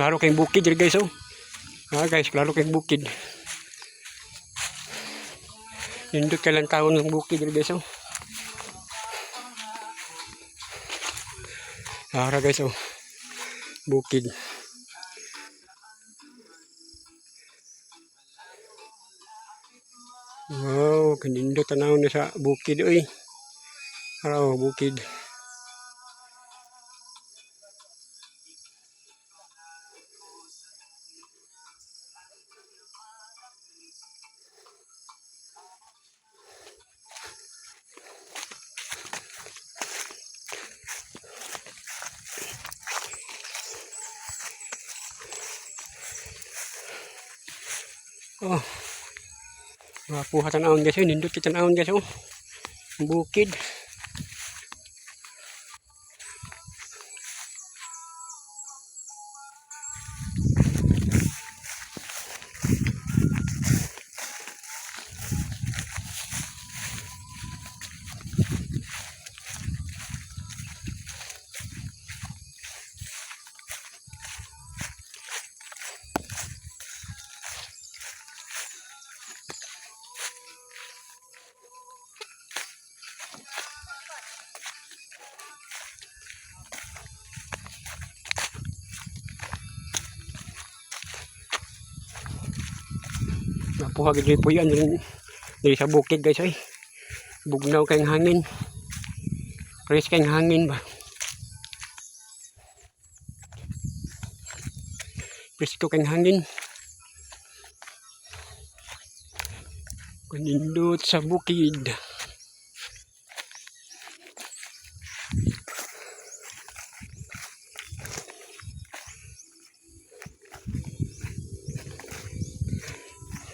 Klaro kayong bukid diri guys oh. Guys, klaro kayong bukid. Nindot ka lang taon ng bukid diri guys oh. Guys oh. Bukid. Wow, kanindot tanaw na sa bukid oy. Oh, bukid. Oh. Mapuha tanawon guys, nindot kita tanawon guys oh. Bukid. Mapuha gid po yan diri sa bukid guys ay. Bugnaw kayong hangin. Fresh kayong hangin ba. Fresh ko kayong hangin. Kanindot sa bukid.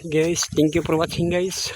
Guys, thank you for watching guys.